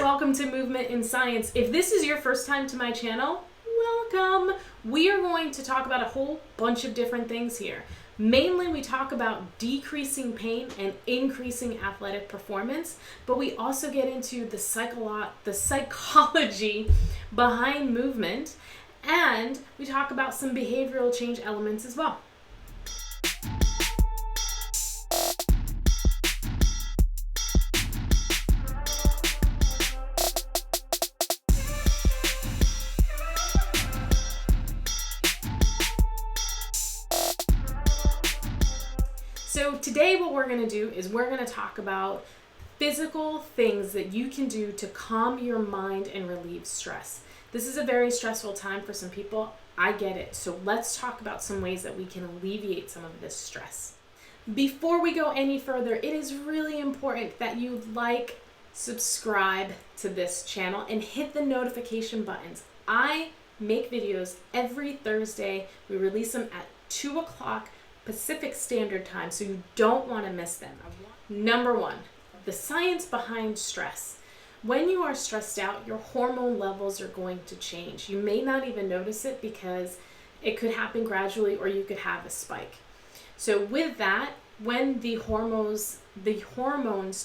welcome to Movement in Science. If this is your first time to my channel, welcome. We are going to talk about a whole bunch of different things here. Mainly we talk about decreasing pain and increasing athletic performance, but we also get into the psychology behind movement, and we talk about some behavioral change elements as well. So today what we're going to do is we're going to talk about physical things that you can do to calm your mind and relieve stress. This is a very stressful time for some people. I get it. So let's talk about some ways that we can alleviate some of this stress. Before we go any further, it is really important that you like, subscribe to this channel, and hit the notification buttons. I make videos every Thursday. We release them at 2 o'clock Pacific Standard Time, so you don't want to miss them. Number one, the science behind stress. When you are stressed out, your hormone levels are going to change. You may not even notice it because it could happen gradually, or you could have a spike. So with that, when the hormones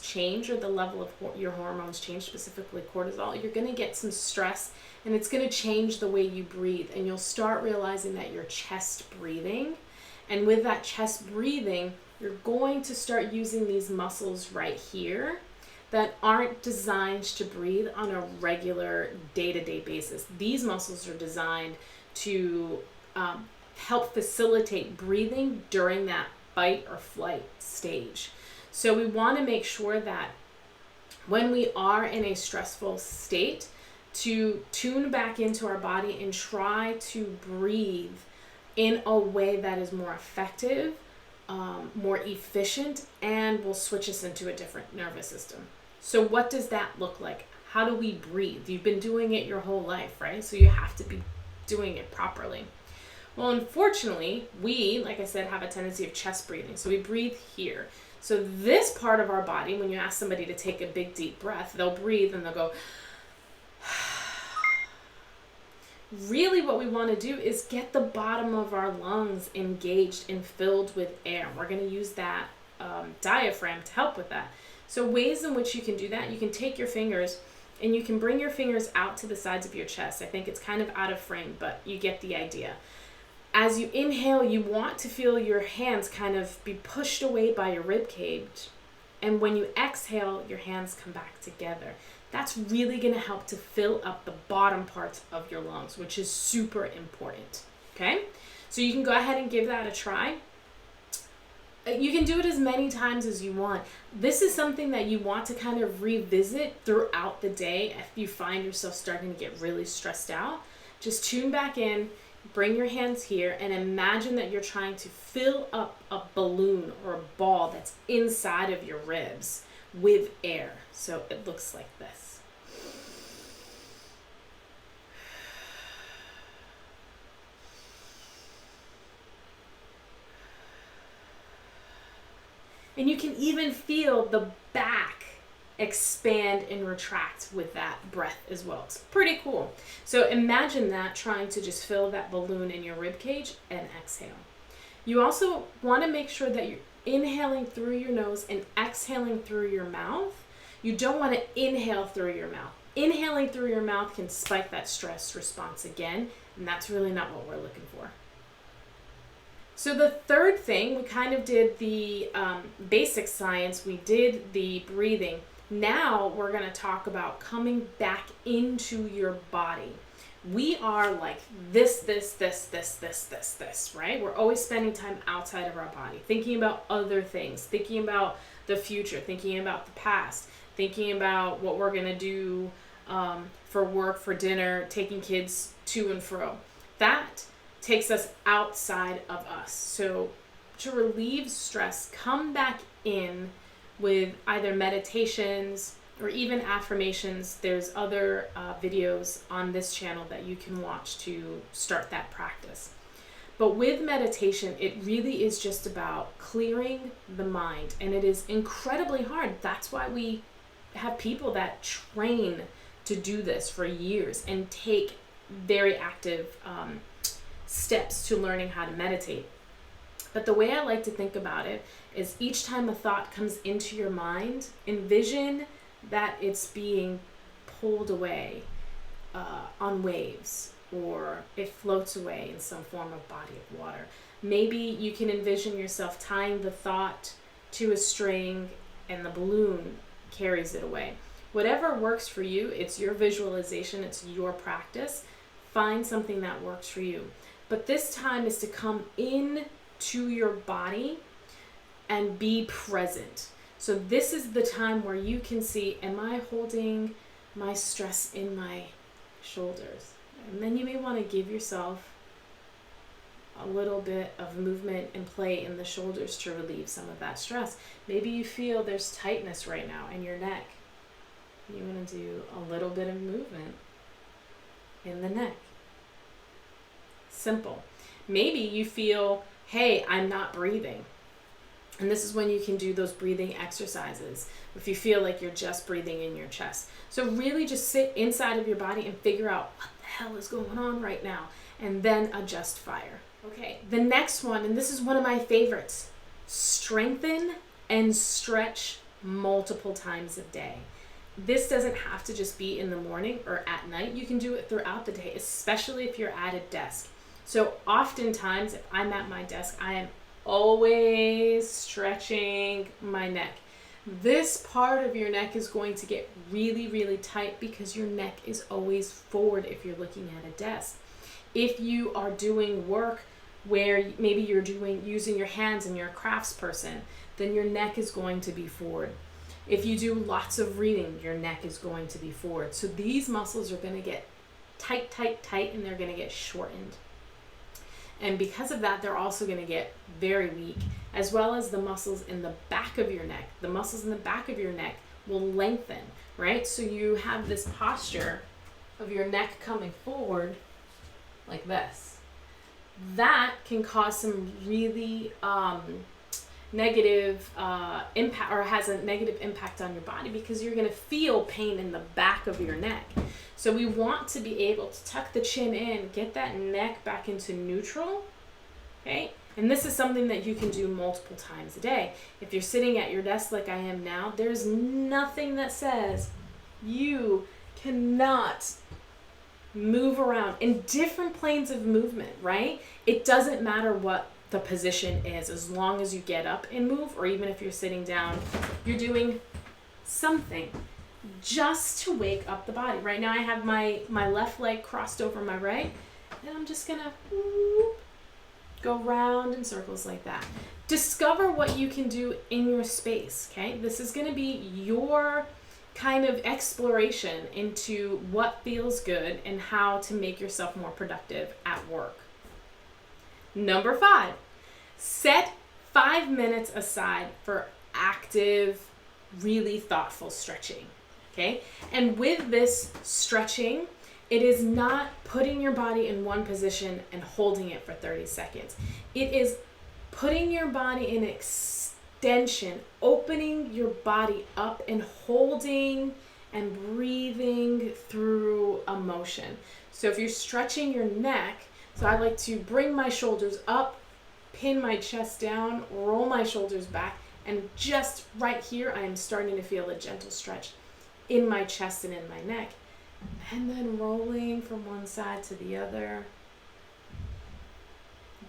change, or the level of your hormones change, specifically cortisol, you're going to get some stress, and it's going to change the way you breathe, and you'll start realizing that you're chest breathing. And with that chest breathing, you're going to start using these muscles right here that aren't designed to breathe on a regular day-to-day basis. These muscles are designed to help facilitate breathing during that fight or flight stage. So we want to make sure that when we are in a stressful state, to tune back into our body and try to breathe in a way that is more effective, more efficient, and will switch us into a different nervous system. So what does that look like? How do we breathe? You've been doing it your whole life, right? So you have to be doing it properly. Well, unfortunately, we, like I said, have a tendency of chest breathing. So we breathe here. So this part of our body, when you ask somebody to take a big, deep breath, they'll breathe and they'll go, really what we want to do is get the bottom of our lungs engaged and filled with air. We're going to use that diaphragm to help with that. So ways in which you can do that, you can take your fingers and you can bring your fingers out to the sides of your chest. I think it's kind of out of frame, but you get the idea. As you inhale, you want to feel your hands kind of be pushed away by your rib cage. And when you exhale, your hands come back together. That's really going to help to fill up the bottom parts of your lungs, which is super important. Okay? So you can go ahead and give that a try. You can do it as many times as you want. This is something that you want to kind of revisit throughout the day if you find yourself starting to get really stressed out. Just tune back in, bring your hands here, and imagine that you're trying to fill up a balloon or a ball that's inside of your ribs with air. So it looks like this. And you can even feel the back expand and retract with that breath as well. It's pretty cool. So imagine that, trying to just fill that balloon in your rib cage and exhale. You also want to make sure that you're inhaling through your nose and exhaling through your mouth. You don't want to inhale through your mouth. Inhaling through your mouth can spike that stress response again, and that's really not what we're looking for. So the third thing, we kind of did the basic science, we did the breathing. Now we're going to talk about coming back into your body. We are like this, right? We're always spending time outside of our body, thinking about other things, thinking about the future, thinking about the past, thinking about what we're going to do for work, for dinner, taking kids to and fro. That takes us outside of us. So to relieve stress, come back in with either meditations or even affirmations. There's other videos on this channel that you can watch to start that practice. But with meditation, it really is just about clearing the mind, and it is incredibly hard. That's why we have people that train to do this for years and take very active steps to learning how to meditate. But the way I like to think about it is each time a thought comes into your mind, envision that it's being pulled away on waves, or it floats away in some form of body of water. Maybe you can envision yourself tying the thought to a string and the balloon carries it away. Whatever works for you, it's your visualization, it's your practice. Find something that works for you. But this time is to come in to your body and be present. So this is the time where you can see, am I holding my stress in my shoulders? And then you may want to give yourself a little bit of movement and play in the shoulders to relieve some of that stress. Maybe you feel there's tightness right now in your neck. You want to do a little bit of movement in the neck. Simple. Maybe you feel, hey, I'm not breathing. And this is when you can do those breathing exercises if you feel like you're just breathing in your chest. So really just sit inside of your body and figure out what the hell is going on right now, and then adjust fire. Okay, the next one, and this is one of my favorites, strengthen and stretch multiple times a day. This doesn't have to just be in the morning or at night. You can do it throughout the day, especially if you're at a desk. So oftentimes, if I'm at my desk, I am always stretching my neck. This part of your neck is going to get really, really tight because your neck is always forward if you're looking at a desk. If you are doing work where maybe you're using your hands and you're a crafts person, then your neck is going to be forward. If you do lots of reading, your neck is going to be forward. So these muscles are going to get tight, tight, tight, and they're going to get shortened. And because of that, they're also going to get very weak, as well as the muscles in the back of your neck. The muscles in the back of your neck will lengthen, right? So you have this posture of your neck coming forward like this. That can cause some really negative impact, or has a negative impact on your body, because you're going to feel pain in the back of your neck. So we want to be able to tuck the chin in, get that neck back into neutral, okay? And this is something that you can do multiple times a day. If you're sitting at your desk like I am now, there's nothing that says you cannot move around in different planes of movement, right? It doesn't matter what the position is, as long as you get up and move, or even if you're sitting down, you're doing something just to wake up the body. Right now I have my left leg crossed over my right, and I'm just gonna go round in circles like that. Discover what you can do in your space, okay? This is gonna be your kind of exploration into what feels good and how to make yourself more productive at work. Number 5, set 5 minutes aside for active, really thoughtful stretching, okay? And with this stretching, it is not putting your body in one position and holding it for 30 seconds. It is putting your body in extension, opening your body up and holding and breathing through a motion. So if you're stretching your neck, so I like to bring my shoulders up, pin my chest down, roll my shoulders back, and just right here, I am starting to feel a gentle stretch in my chest and in my neck. And then rolling from one side to the other.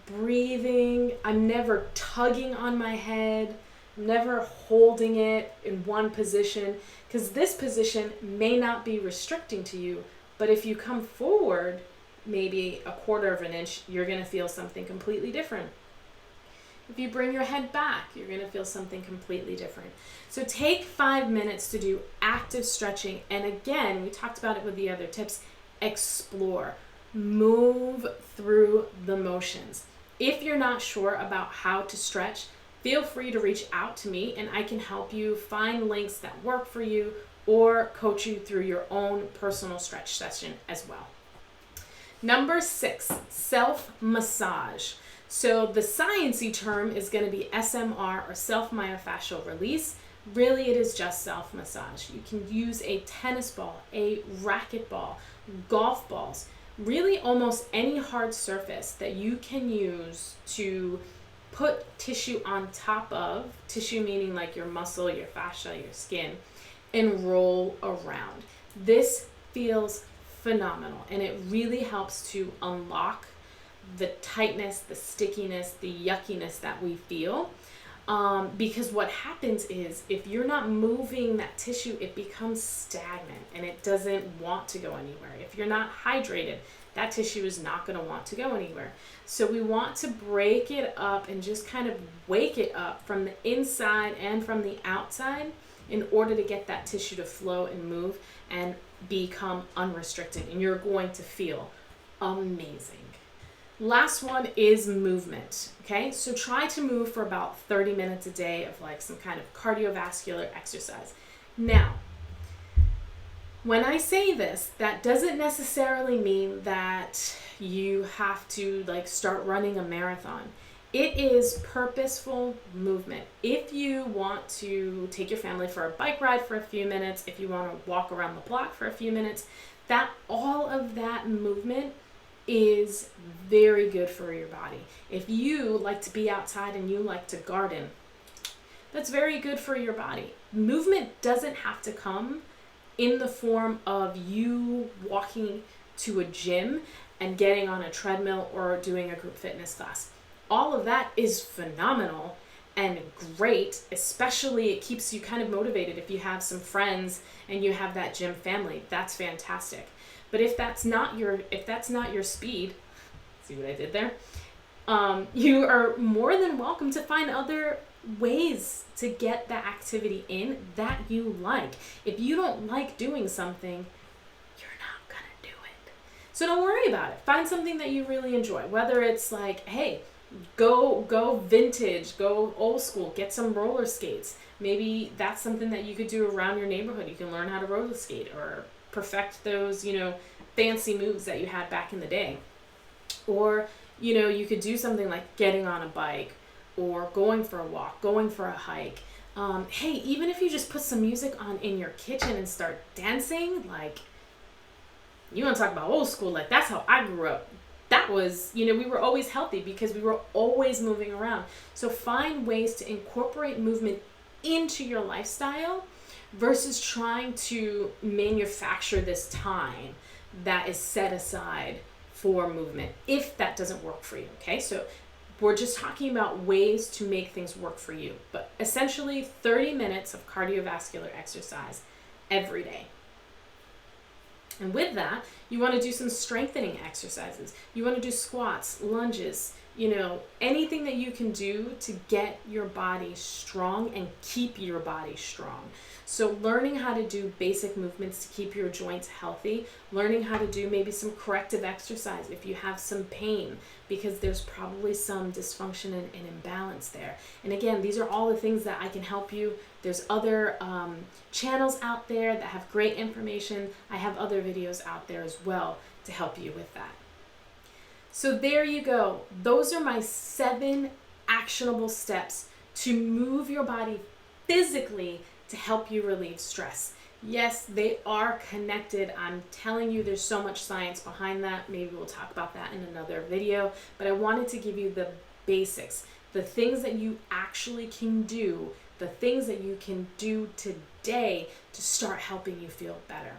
Breathing. I'm never tugging on my head. I'm never holding it in one position, because this position may not be restricting to you, but if you come forward maybe a quarter of an inch, you're going to feel something completely different. If you bring your head back, you're going to feel something completely different. So take 5 minutes to do active stretching. And again, we talked about it with the other tips, explore, move through the motions. If you're not sure about how to stretch, feel free to reach out to me and I can help you find links that work for you or coach you through your own personal stretch session as well. Number 6, self-massage. So the sciencey term is going to be SMR, or self-myofascial release, Really, it is just self-massage. You can use a tennis ball, a racquetball, golf balls, really almost any hard surface that you can use to put tissue on top of, tissue meaning like your muscle, your fascia, your skin, and roll around. This feels phenomenal, and it really helps to unlock the tightness, the stickiness, the yuckiness that we feel. Because what happens is if you're not moving that tissue, it becomes stagnant and it doesn't want to go anywhere. If you're not hydrated, that tissue is not going to want to go anywhere. So we want to break it up and just kind of wake it up from the inside and from the outside in order to get that tissue to flow and move and become unrestricted. And you're going to feel amazing. Last one is movement, okay? So try to move for about 30 minutes a day of like some kind of cardiovascular exercise. Now, when I say this, that doesn't necessarily mean that you have to like start running a marathon. It is purposeful movement. If you want to take your family for a bike ride for a few minutes, if you want to walk around the block for a few minutes, that all of that movement is very good for your body. If you like to be outside and you like to garden, that's very good for your body. Movement doesn't have to come in the form of you walking to a gym and getting on a treadmill or doing a group fitness class. All of that is phenomenal and great, especially it keeps you kind of motivated if you have some friends and you have that gym family. That's fantastic. But if that's not your speed, see what I did there? You are more than welcome to find other ways to get that activity in that you like. If you don't like doing something, you're not gonna do it. So don't worry about it. Find something that you really enjoy. Whether it's like, hey, go vintage, go old school, get some roller skates. Maybe that's something that you could do around your neighborhood. You can learn how to roller skate or perfect those, fancy moves that you had back in the day. Or, you could do something like getting on a bike or going for a walk, going for a hike. Hey, even if you just put some music on in your kitchen and start dancing, like, you want to talk about old school, like that's how I grew up. That was, we were always healthy because we were always moving around. So find ways to incorporate movement into your lifestyle versus trying to manufacture this time that is set aside for movement, if that doesn't work for you, okay? So we're just talking about ways to make things work for you, but essentially 30 minutes of cardiovascular exercise every day. And with that, you want to do some strengthening exercises. You want to do squats, lunges, anything that you can do to get your body strong and keep your body strong. So learning how to do basic movements to keep your joints healthy, learning how to do maybe some corrective exercise if you have some pain, because there's probably some dysfunction and imbalance there. And again, these are all the things that I can help you. There's other channels out there that have great information. I have other videos out there as well to help you with that. So there you go. Those are my 7 actionable steps to move your body physically to help you relieve stress. Yes, they are connected. I'm telling you, there's so much science behind that. Maybe we'll talk about that in another video, but I wanted to give you the basics, the things that you actually can do, the things that you can do today to start helping you feel better.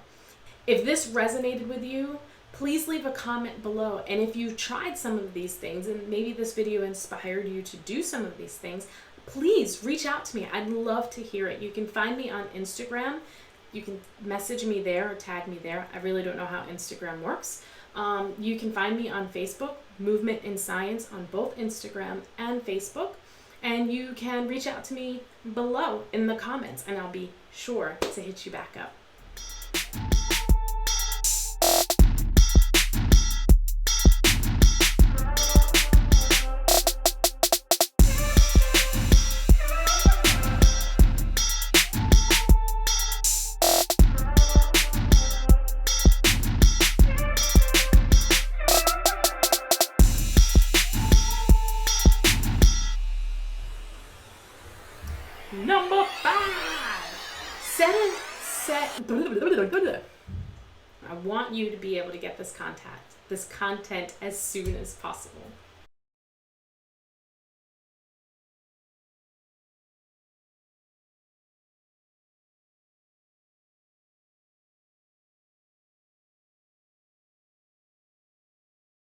If this resonated with you, please leave a comment below. And if you've tried some of these things and maybe this video inspired you to do some of these things, please reach out to me. I'd love to hear it. You can find me on Instagram. You can message me there or tag me there. I really don't know how Instagram works. You can find me on Facebook, Movement in Science, on both Instagram and Facebook. And you can reach out to me below in the comments and I'll be sure to hit you back up. Number 5. I want you to be able to get this content as soon as possible.